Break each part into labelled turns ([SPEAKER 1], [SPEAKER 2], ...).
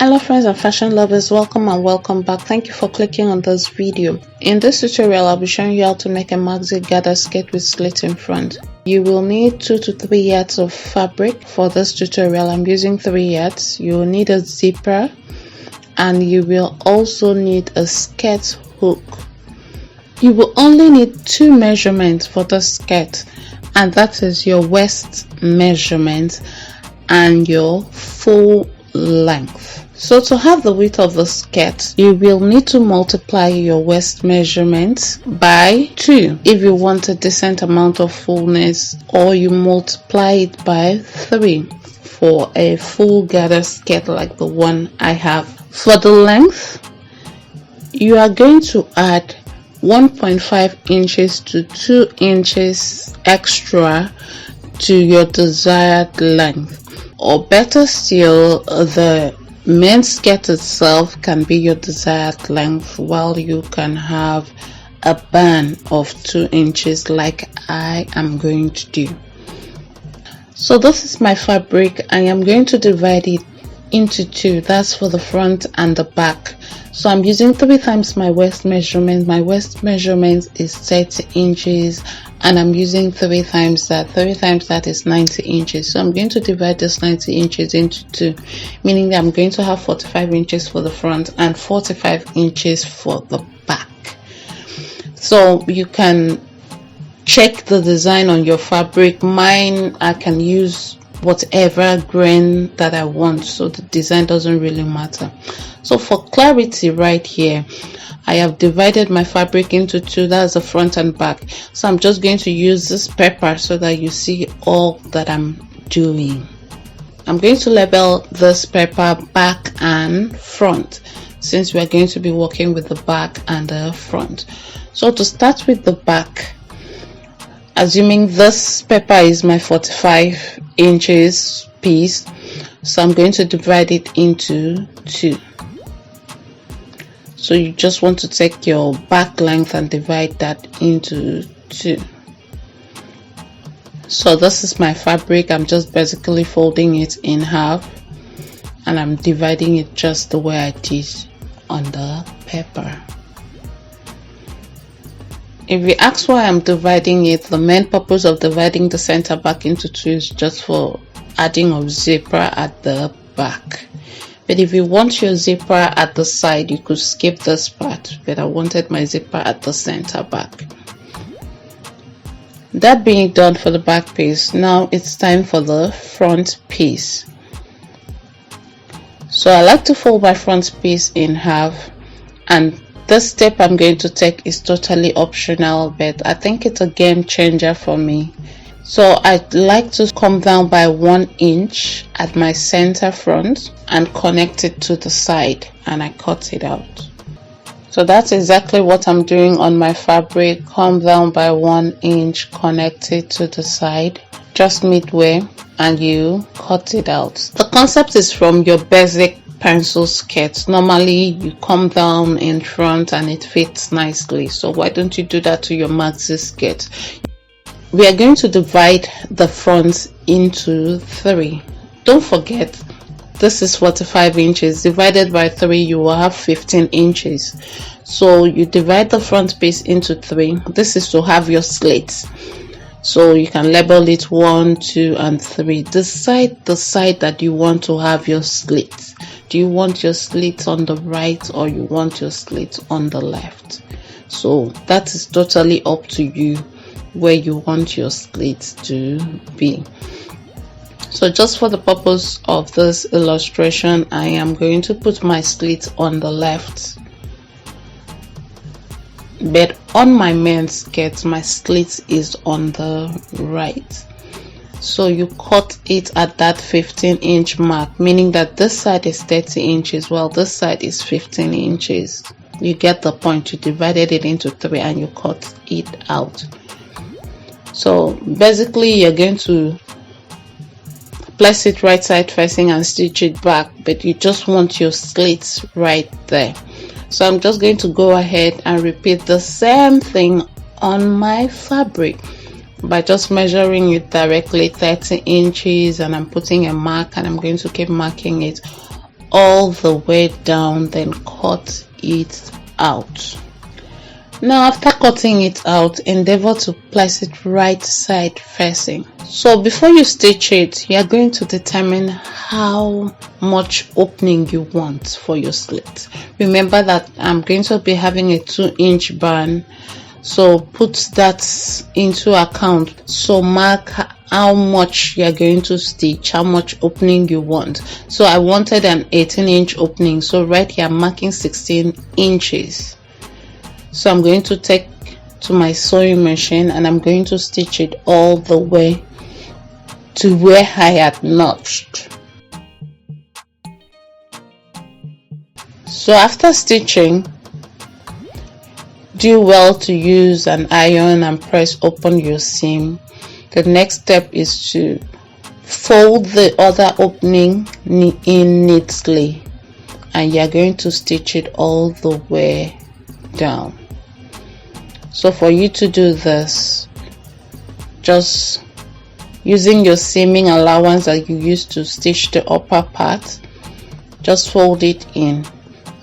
[SPEAKER 1] Hello friends and fashion lovers, welcome and welcome back. Thank you for clicking on this video. In this tutorial, I'll be showing you how to make a maxi gather skirt with slit in front. You will need 2 to 3 yards of fabric for this tutorial. I'm using 3 yards. You will need a zipper and you will also need a skirt hook. You will only need 2 measurements for the skirt, and that is your waist measurement and your full length. So to have the width of the skirt, you will need to multiply your waist measurement by 2 if you want a decent amount of fullness, or you multiply it by 3 for a full gather skirt like the one I have. For the length, you are going to add 1.5 inches to 2 inches extra to your desired length. Or better still, the main skirt itself can be your desired length, while you can have a band of 2 inches like I am going to do. So this is my fabric. I am going to divide it into 2. That's for the front and the back. So I'm using 3 times my waist measurement. My waist measurement is 30 inches and I'm using 3 times that. 3 times that is 90 inches. So I'm going to divide this 90 inches into 2, meaning that I'm going to have 45 inches for the front and 45 inches for the back. So you can check the design on your fabric. Mine, I can use whatever grain that I want, so the design doesn't really matter. So for clarity right here, I have divided my fabric into 2. That's the front and back. So I'm just going to use this paper so that you see all that I'm doing. I'm going to label this paper back and front, since we are going to be working with the back and the front. So to start with the back, assuming this paper is my 45 inches piece, so I'm going to divide it into 2. So you just want to take your back length and divide that into 2. So this is my fabric. I'm just basically folding it in half and I'm dividing it just the way I did on the paper. If you ask why I'm dividing it, the main purpose of dividing the center back into 2 is just for adding a zipper at the back. But if you want your zipper at the side, you could skip this part, but I wanted my zipper at the center back. That being done for the back piece, now it's time for the front piece. So I like to fold my front piece in half, and this step I'm going to take is totally optional, but I think it's a game changer for me. So I'd like to come down by 1 inch at my center front and connect it to the side, and I cut it out. So that's exactly what I'm doing on my fabric. Come down by 1 inch, connect it to the side, just midway, and you cut it out. The concept is from your basic pencil skirt. Normally you come down in front and it fits nicely, so why don't you do that to your maxi skirt? We are going to divide the front into 3. Don't forget, this is 45 inches divided by 3, you will have 15 inches. So you divide the front piece into 3. This is to have your slits, so you can label it 1, 2 and 3. Decide the side that you want to have your slits. Do you want your slits on the right or you want your slits on the left? So that is totally up to you where you want your slits to be. So just for the purpose of this illustration, I am going to put my slits on the left, but on my main skirt my slit is on the right. So you cut it at that 15-inch mark, meaning that this side is 30 inches while this side is 15 inches. You get the point. You divided it into 3 and you cut it out. So basically you're going to place it right side facing and stitch it back, but you just want your slits right there. So I'm just going to go ahead and repeat the same thing on my fabric by just measuring it directly 30 inches, and I'm putting a mark and I'm going to keep marking it all the way down, then cut it out. Now after cutting it out, endeavor to place it right side facing. So before you stitch it, you are going to determine how much opening you want for your slit. Remember that I'm going to be having a 2-inch band, so put that into account. So mark how much you are going to stitch, how much opening you want. So I wanted an 18-inch opening, so right here I'm marking 16 inches. So I'm going to take to my sewing machine and I'm going to stitch it all the way to where I had notched. So after stitching, do well to use an iron and press open your seam. The next step is to fold the other opening in neatly, and you're going to stitch it all the way down. So for you to do this, just using your seaming allowance that you used to stitch the upper part, just fold it in,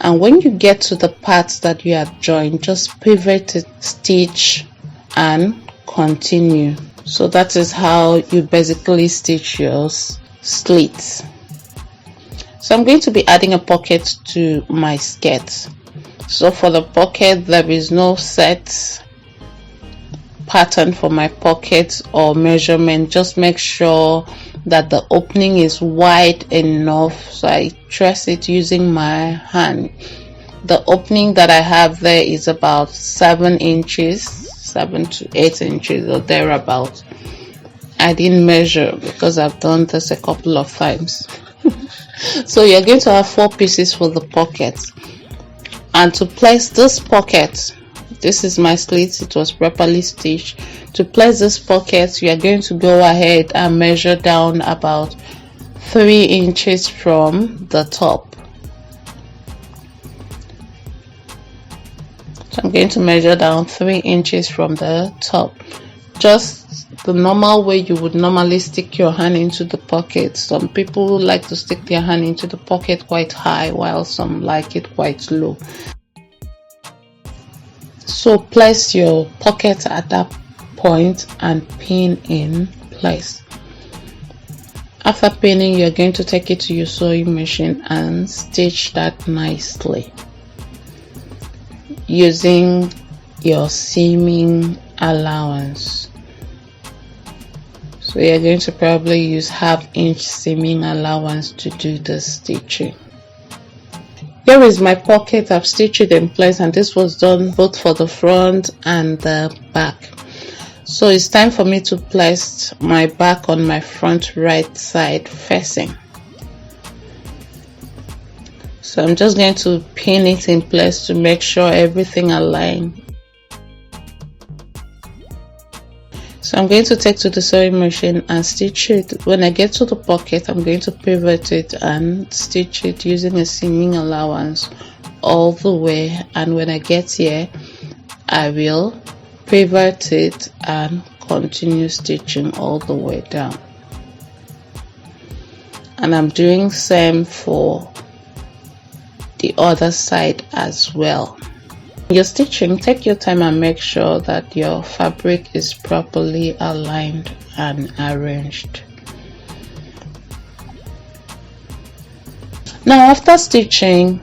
[SPEAKER 1] and when you get to the parts that you have joined, just pivot it, stitch and continue. So that is how you basically stitch your slits. So I'm going to be adding a pocket to my skirt. So for the pocket, there is no set pattern for my pocket or measurement. Just make sure that the opening is wide enough, so I trace it using my hand. The opening that I have there is about 7 inches, 7 to 8 inches or thereabout. I didn't measure because I've done this a couple of times. So you're going to have 4 pieces for the pocket, and to place this pocket, this is my slit, it was properly stitched. To place this pocket, you are going to go ahead and measure down about 3 inches from the top. So I'm going to measure down 3 inches from the top, just the normal way you would normally stick your hand into the pocket. Some people like to stick their hand into the pocket quite high, while some like it quite low. So place your pocket at that point and pin in place. After pinning, you're going to take it to your sewing machine and stitch that nicely using your seaming allowance. So you're going to probably use 1/2 inch seaming allowance to do the stitching. Here is my pocket. I've stitched it in place, and this was done both for the front and the back. So it's time for me to place my back on my front right side facing. So I'm just going to pin it in place to make sure everything aligns. So I'm going to take to the sewing machine and stitch it. When I get to the pocket, I'm going to pivot it and stitch it using a seaming allowance all the way, and when I get here, I will pivot it and continue stitching all the way down. And I'm doing same for the other side as well. You're stitching, take your time and make sure that your fabric is properly aligned and arranged. Now after stitching,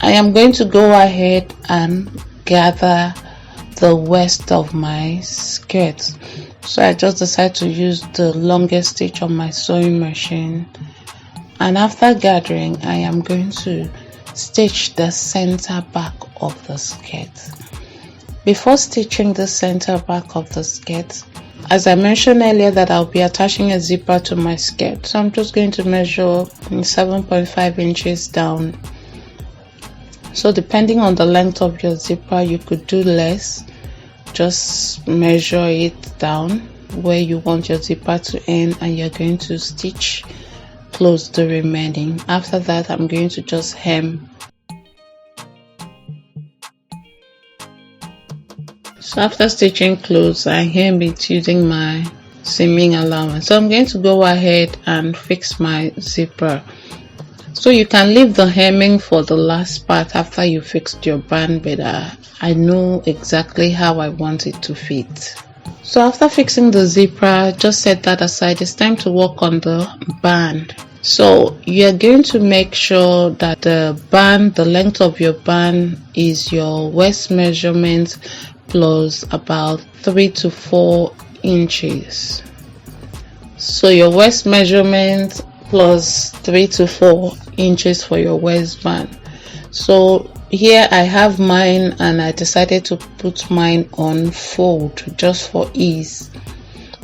[SPEAKER 1] I am going to go ahead and gather the waist of my skirt. So I just decided to use the longest stitch on my sewing machine, and after gathering, I am going to stitch the center back of the skirt. Before stitching the center back of the skirt, as I mentioned earlier that I'll be attaching a zipper to my skirt, so I'm just going to measure 7.5 inches down. So depending on the length of your zipper, you could do less. Just measure it down where you want your zipper to end, and you're going to stitch close the remaining. After that, I'm going to just hem. So after stitching close, I hem it using my seaming allowance. So I'm going to go ahead and fix my zipper. So you can leave the hemming for the last part after you fixed your band, but I know exactly how I want it to fit. So after fixing the zipper, just set that aside. It's time to work on the band. So you're going to make sure that the band, the length of your band, is your waist measurement plus about 3 to 4 inches. So your waist measurement plus 3 to 4 inches for your waistband. So here I have mine, and I decided to put mine on fold just for ease.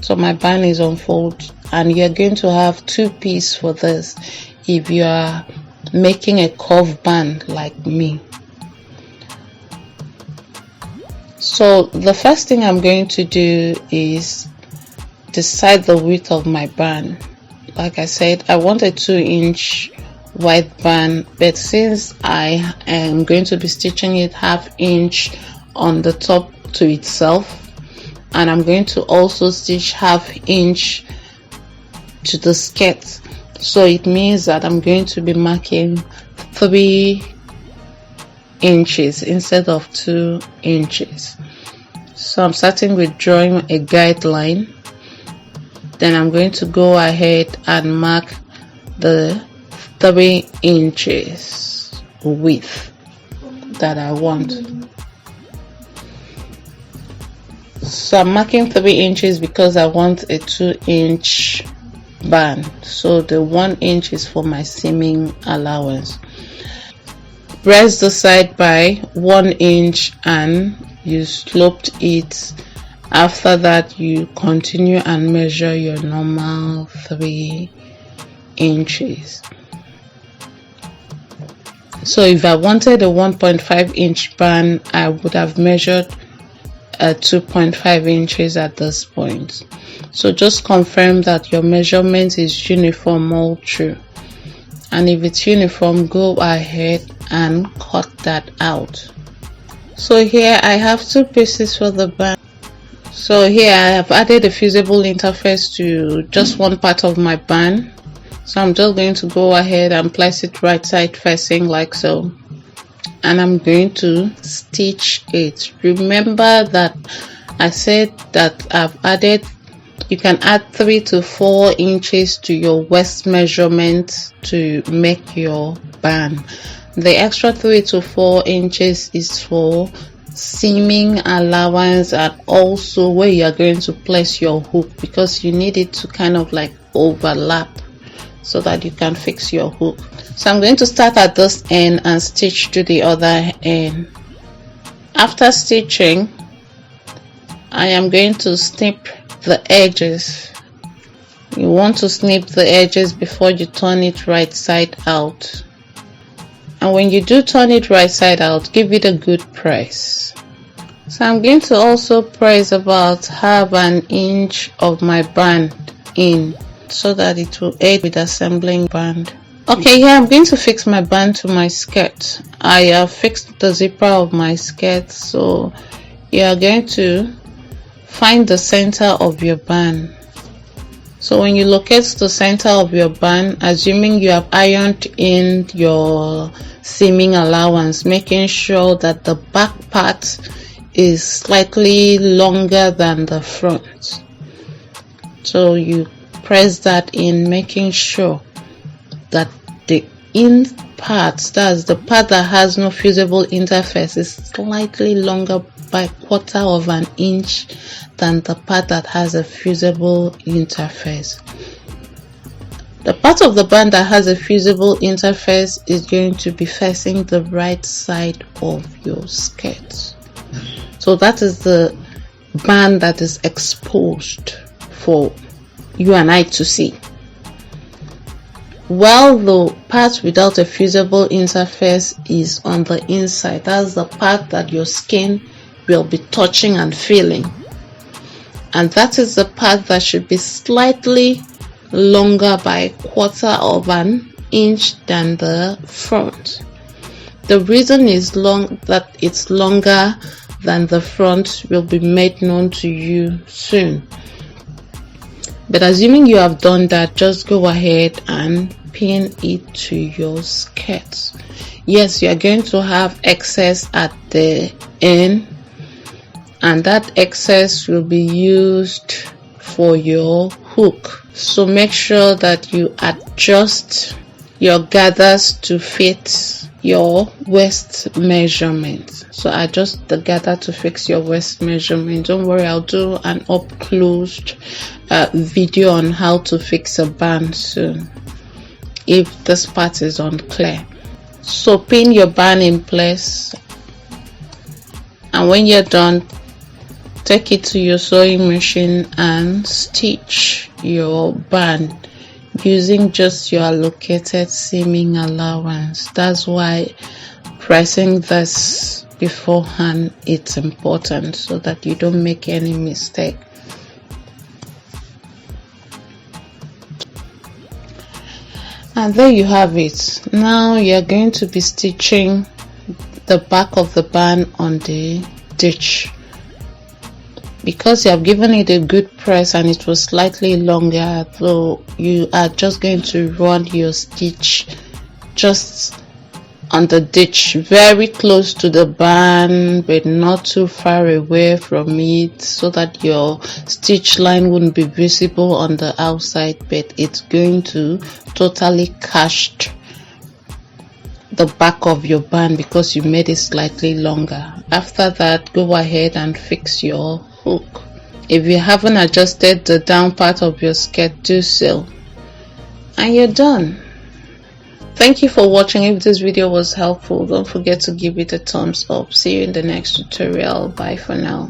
[SPEAKER 1] So my band is on fold, and you're going to have 2 pieces for this if you are making a curved band like me. So the first thing I'm going to do is decide the width of my band. Like I said, I want a 2-inch wide band, but since I am going to be stitching it 1/2 inch on the top to itself, and I'm going to also stitch 1/2 inch to the skirt, so it means that I'm going to be marking 3 inches instead of 2 inches. So I'm starting with drawing a guideline, then I'm going to go ahead and mark the 3 inches width that I want. So I'm marking 3 inches because I want a 2-inch band. So the 1 inch is for my seaming allowance. Press the side by 1 inch and you sloped it. After that, you continue and measure your normal 3 inches. So if I wanted a 1.5 inch band, I would have measured 2.5 inches at this point. So just confirm that your measurement is uniform all through, and if it's uniform, go ahead and cut that out. So here I have 2 pieces for the band. So here I have added a fusible interface to just one part of my band. So I'm just going to go ahead and place it right side facing like so, and I'm going to stitch it. Remember that I said that I've added, you can add 3 to 4 inches to your waist measurement to make your band. The extra 3 to 4 inches is for seaming allowance, and also where you are going to place your hook, because you need it to kind of like overlap so that you can fix your hook. So I'm going to start at this end and stitch to the other end. After stitching, I am going to snip the edges. You want to snip the edges before you turn it right side out. And when you do turn it right side out, give it a good press. So I'm going to also press about 1/2 inch of my band in, so that it will aid with assembling band. Okay, here I'm going to fix my band to my skirt. I have fixed the zipper of my skirt, so you are going to find the center of your band. So when you locate the center of your band, assuming you have ironed in your seaming allowance, making sure that the back part is slightly longer than the front. So you press that in, making sure that the in part, that's the part that has no fusible interface, is slightly longer by 1/4 inch than the part that has a fusible interface. The part of the band that has a fusible interface is going to be facing the right side of your skirt. So that is the band that is exposed for you and I to see. While the part without a fusible interface is on the inside, that's the part that your skin will be touching and feeling, and that is the part that should be slightly longer by 1/4 inch than the front. The reason is that it's longer than the front will be made known to you soon. But assuming you have done that, just go ahead and pin it to your skirt. Yes, you are going to have excess at the end, and that excess will be used for your hook. So make sure that you adjust your gathers to fit your waist measurement. So adjust the gather to fix your waist measurement. Don't worry, I'll do an up close video on how to fix a band soon if this part is unclear. So pin your band in place, and when you're done, take it to your sewing machine and stitch your band using just your allocated seaming allowance. That's why pressing this beforehand it's important, so that you don't make any mistake. And there you have it. Now you're going to be stitching the back of the band on the ditch. Because you have given it a good press and it was slightly longer, so you are just going to run your stitch just on the ditch, very close to the band but not too far away from it, so that your stitch line wouldn't be visible on the outside, but it's going to totally catch the back of your band because you made it slightly longer. After that, go ahead and fix your hook. If you haven't adjusted the down part of your skirt, do so, and you're done. Thank you for watching. If this video was helpful, don't forget to give it a thumbs up. See you in the next tutorial. Bye for now.